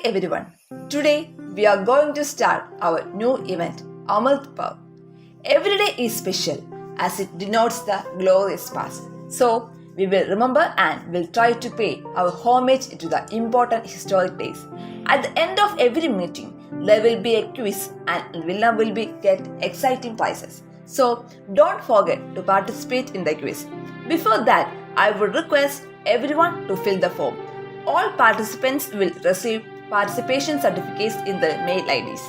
everyone. Today we are going to start our new event, Amrit Parv. Every day is special as it denotes the glorious past. So we will remember and will try to pay our homage to the important historic days. At the end of every meeting, there will be a quiz and winner will get exciting prizes. So don't forget to participate in the quiz. Before that, I would request everyone to fill the form. All participants will receive participation certificates in the mail IDs.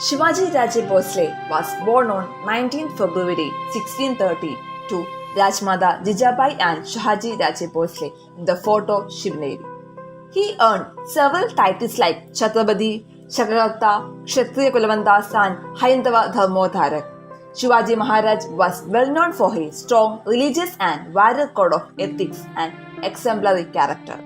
Shivaji Raje Bhosle was born on 19 February 1630 to Rajmata Jijabai and Shahaji Raje Bhosle in the Fort of Shivneri. He earned several titles like Chhatrapati, Chakravarta, Kshatriya Kulavandas and Haindava Dharmodharak. Shivaji Maharaj was well known for his strong religious and warrior code of ethics and exemplary character.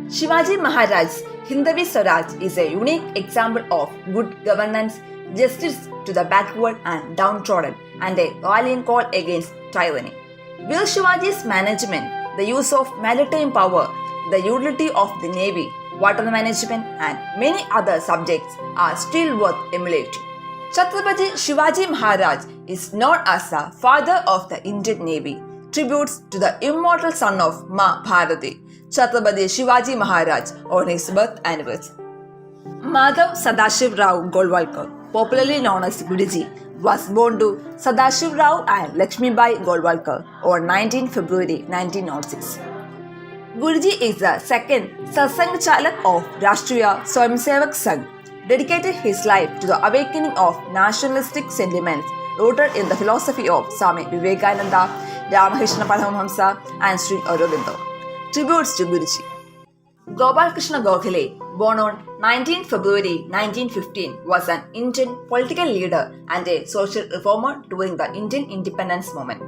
Shivaji Maharaj's Hindavi Swaraj is a unique example of good governance, justice to the backward and downtrodden, and a rallying call against tyranny. With Shivaji's management, the use of maritime power, the utility of the navy, water management, and many other subjects are still worth emulating. Chhatrapati Shivaji Maharaj is known as the father of the Indian Navy, tributes to the immortal son of Ma Bharathi, Chhatrapati Shivaji Maharaj, on his birth anniversary. Madhav Sadashiv Rao Golwalkar, popularly known as Guruji, was born to Sadashiv Rao and Lakshmibai Golwalkar on 19 February 1906. Guruji is the second Satsang Chalak of Rashtriya Swayamsevak Sangh, dedicated his life to the awakening of nationalistic sentiments rooted in the philosophy of Swami Vivekananda, Ramakrishna Paramahamsa, and Sri Aurobindo. Tributes to Guruji. Gopal Krishna Gokhale, born on 19 February 1915, was an Indian political leader and a social reformer during the Indian independence movement.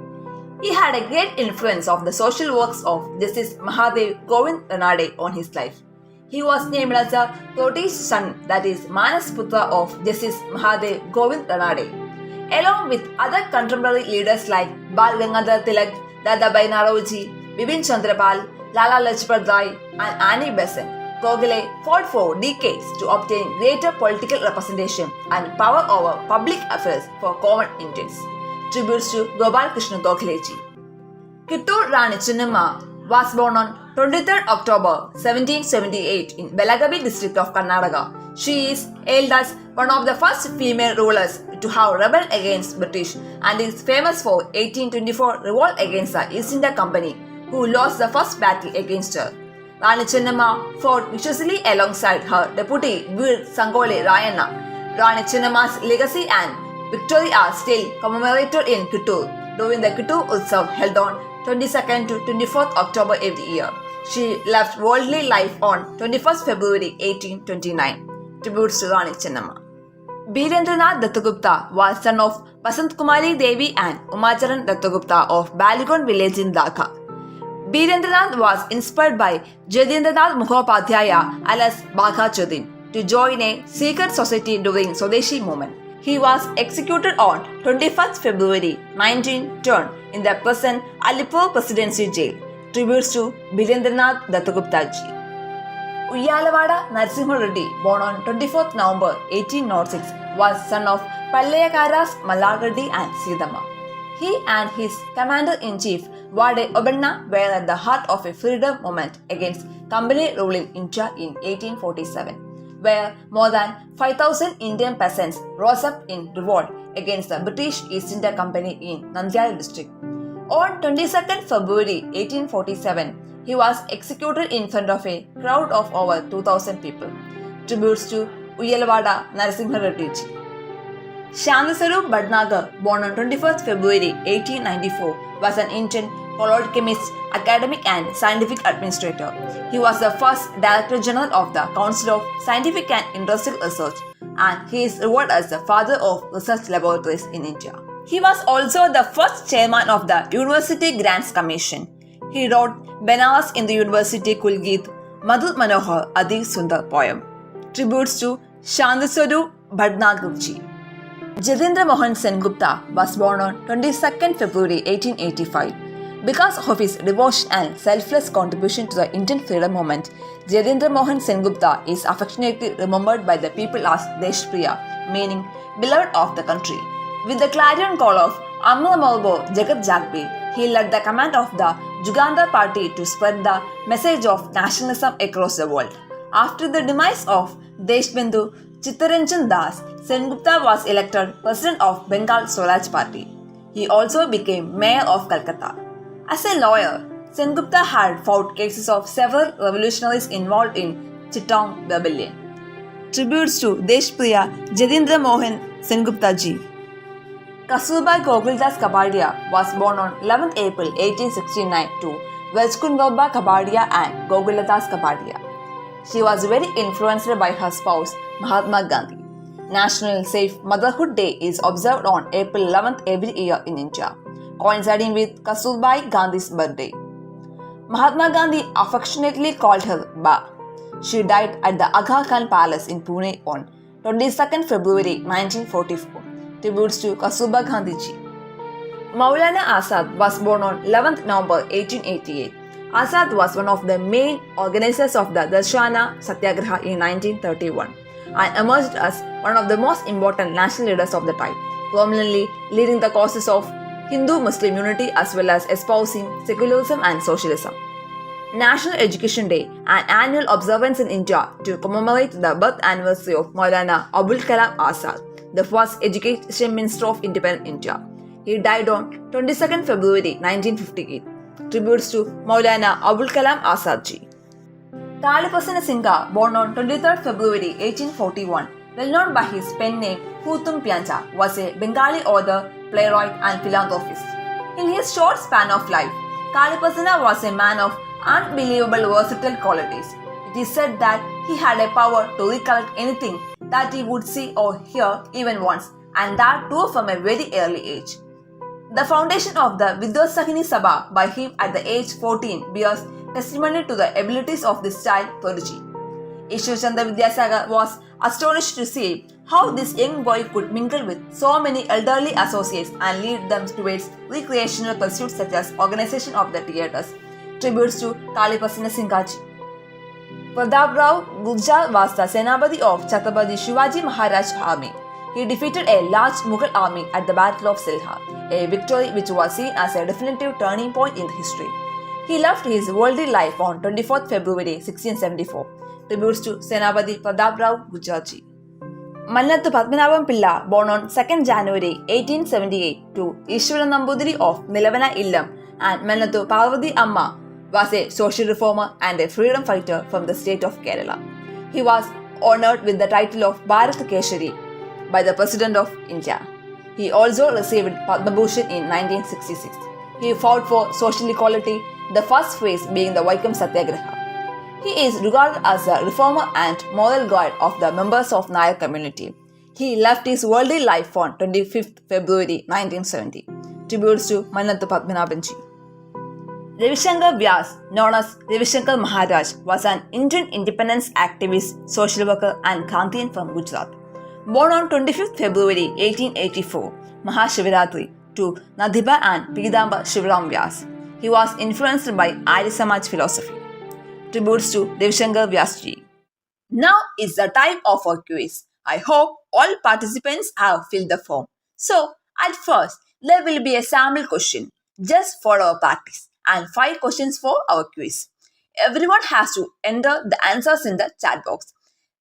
He had a great influence of the social works of Justice Mahadev Govind Ranade on his life. He was named as a protege son, that is Manas Putra of Justice Mahadev Govind Ranade. Along with other contemporary leaders like Bal Gangadhar Tilak, Dadabhai Naoroji, Bipin Chandra Pal, Lala Lajpat Rai, and Annie Besant, Gokhale fought for decades to obtain greater political representation and power over public affairs for common Indians. Tributes to Gopal Krishna Gokhale ji. Kittur Rani Chennamma was born on 23rd October 1778 in Belagavi district of Karnataka. She is hailed as one of the first female rulers to have rebelled against British and is famous for 1824 revolt against the East India Company, who lost the first battle against her. Rani Chennamma fought viciously alongside her deputy Veer Sangole Rayanna. Rani Chennamma's legacy and victory are still commemorated in Kittur during the Kittur Utsav held on 22nd to 24th October every year. She left worldly life on 21st February 1829. Tributes to Rani Chennamma. Birendranath Dattagupta was son of Basant Kumari Devi and Umacharan Dattagupta of Baligon village in Dhaka. Birendranath was inspired by Jadindranath Mukhopadhyaya alias Bagha Chodin to join a secret society during Swadeshi movement. He was executed on 21st February 1910 in the present Alipur Presidency Jail. Tributes to Birendranath Dattagupta ji. Uyyalavada Narasimha Reddy, born on 24th November 1806, was son of Pallayakaras Mallar Reddy and Seedamma. He and his commander-in-chief Vade Obenna were at the heart of a freedom movement against company rule in India in 1847, where more than 5,000 Indian peasants rose up in revolt against the British East India Company in Nandyal district. On 22nd February 1847, he was executed in front of a crowd of over 2,000 people. Tributes to Uyyalavada Narasimha Reddy ji. Shantasarup Bhatnagar, born on 21st February 1894, was an Indian colloid chemist, academic and scientific administrator. He was the first Director General of the Council of Scientific and Industrial Research, and he is revered as the father of research laboratories in India. He was also the first chairman of the University Grants Commission. He wrote Benaras in the University Kulgeet, Madhu Manohar Adi Sundar poem. Tributes to Shantasarup Bhatnagar ji. Jatindra Mohan Sengupta was born on 22nd February 1885. Because of his devotion and selfless contribution to the Indian freedom movement, Jadindra Mohan Sengupta is affectionately remembered by the people as Deshpriya, meaning beloved of the country. With the clarion call of Amrit Mahotsav Jagat Jagbi, he led the command of the Jugandhar party to spread the message of nationalism across the world. After the demise of Deshbandhu Chittaranjan Das, Sengupta was elected president of Bengal Swaraj Party. He also became mayor of Calcutta. As a lawyer, Sengupta had fought cases of several revolutionaries involved in Chittagong rebellion. Tributes to Deshpriya Jadindra Mohan Sengupta ji. Kasturba Goguldas Kapadia was born on 11th April 1869 to Vajkundabha Kapadia and Goguladas Kapadia. She was very influenced by her spouse Mahatma Gandhi. National Safe Motherhood Day is observed on April 11th every year in India, coinciding with Kasturba Gandhi's birthday. Mahatma Gandhi affectionately called her Ba. She died at the Aga Khan Palace in Pune on 22nd February 1944. Tributes to Kasturba Gandhi ji. Maulana Azad was born on 11th November 1888. Azad was one of the main organizers of the Darshana Satyagraha in 1931 and emerged as one of the most important national leaders of the time, prominently leading the causes of Hindu-Muslim unity as well as espousing secularism and socialism. National Education Day, an annual observance in India to commemorate the birth anniversary of Maulana Abul Kalam Azad, the first Education Minister of Independent India. He died on 22nd February 1958. Tributes to Maulana Abul Kalam Azad ji. Kalipasana Singha, born on 23rd February 1841, well known by his pen name Puthum Pyancha, was a Bengali author, playwright and philanthropist. In his short span of life, Kalipasana was a man of unbelievable versatile qualities. It is said that he had a power to recollect anything that he would see or hear even once, and that too from a very early age. The foundation of the Vidyosahini Sabha by him at the age 14 bears testimony to the abilities of this child prodigy. Ishwar Chandra Vidyasagar was astonished to see how this young boy could mingle with so many elderly associates and lead them towards recreational pursuits such as organization of the theatres. Tributes to Kalipasana Singhaji. Prataprao Gurjar was the Senapati of Chhatrapati Shivaji Maharaj army. He defeated a large Mughal army at the Battle of Sylhet, a victory which was seen as a definitive turning point in history. He left his worldly life on 24th February 1674. Tributes to Senapati Prataprao Gurjarji. Mannathu Padmanabhan Pilla, born on 2nd January 1878 to Ishwaran Nambudiri of Nilavana Illam and Mannathu Parvati Amma, was a social reformer and a freedom fighter from the state of Kerala. He was honoured with the title of Bharat Keshari by the President of India. He also received Padma Bhushan in 1966. He fought for social equality, the first phase being the Vaikam Satyagraha. He is regarded as a reformer and moral guide of the members of Nair community. He left his worldly life on 25th February 1970. Tributes to Mannathu Padmanabhanji. Ravi Shankar Vyas, known as Ravi Shankar Maharaj, was an Indian independence activist, social worker and Gandhian from Gujarat. Born on 25th February 1884, Mahashivaratri, to Nadhiba and Pidamba Shivaram Vyas. He was influenced by Arya Samaj philosophy. Tributes to Ravi Shankar Vyas ji. Now is the time of our quiz. I hope all participants have filled the form. So, at first, there will be a sample question just for our practice and 5 questions for our quiz. Everyone has to enter the answers in the chat box.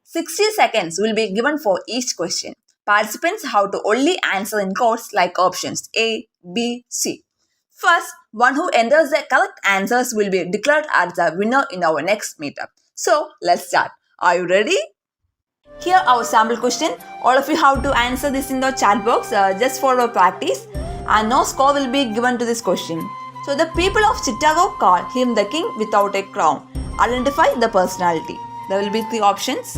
60 seconds will be given for each question. Participants have to only answer in codes like options A, B, C. First, one who enters the correct answers will be declared as the winner in our next meetup. So, let's start. Are you ready? Here our sample question. All of you have to answer this in the chat box just for our practice, and no score will be given to this question. So the people of Chittagong call him the king without a crown. Identify the personality. There will be 3 options.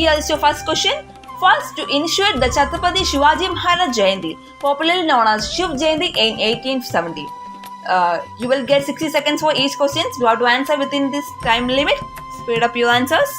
Here is your first question. First to initiate the Chhatrapati Shivaji Maharaj Jayanti, popularly known as Shiv Jayanti in 1870. You will get 60 seconds for each question. You have to answer within this time limit. Speed up your answers.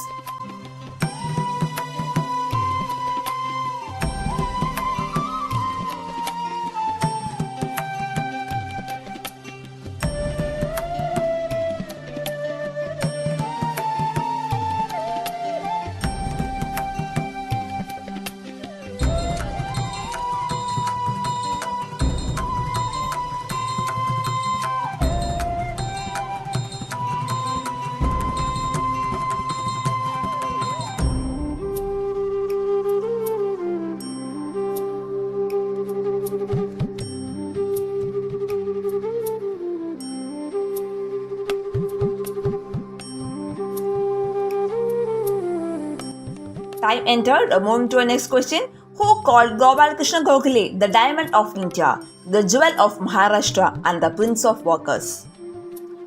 Time entered. Moving to our next question. Who called Gopal Krishna Gokhale the Diamond of India, the Jewel of Maharashtra, and the Prince of Workers?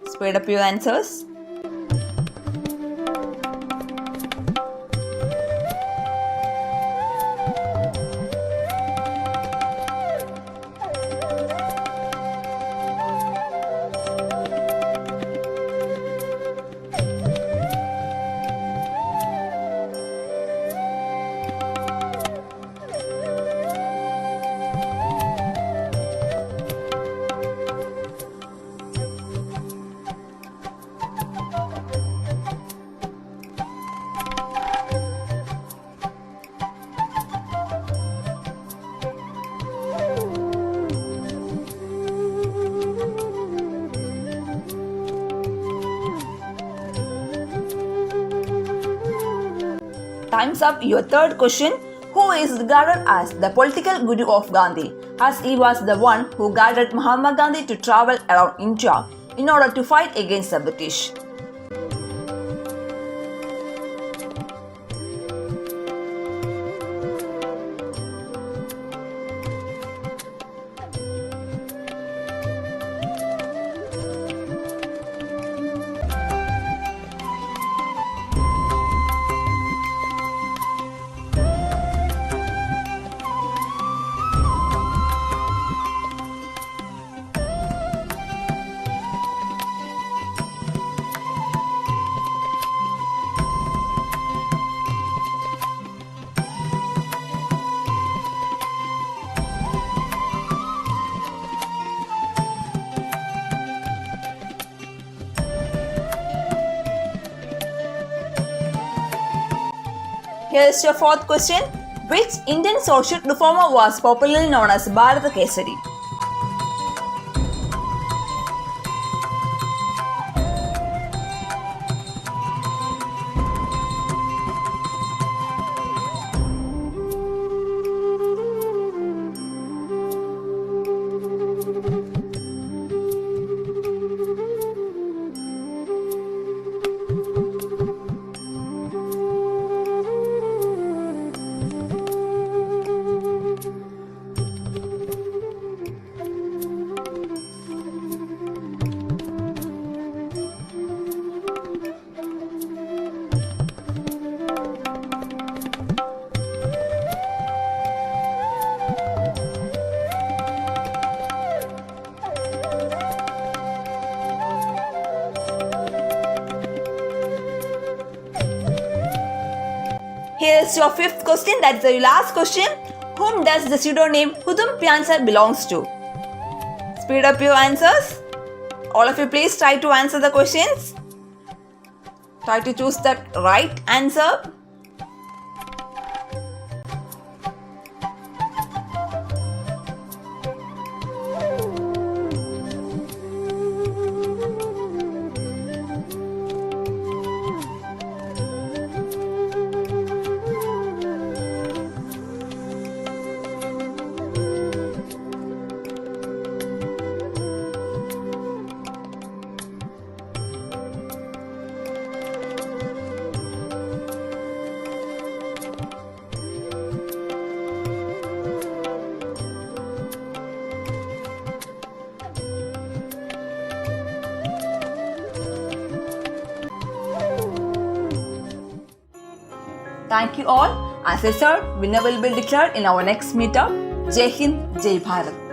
Speed up your answers. Time's up. Your third question. Who is regarded as the political guru of Gandhi, as he was the one who guided Mahatma Gandhi to travel around India in order to fight against the British? Here is your fourth question. Which Indian social reformer was popularly known as Bharath Kesari? Here is your fifth question, that is the last question. Whom does the pseudonym Hudum Pyansar belongs to? Speed up your answers. All of you please try to answer the questions. Try to choose the right answer. Thank you all. As I said, winner will be declared in our next meetup. Jai Hind, Jai Bharat.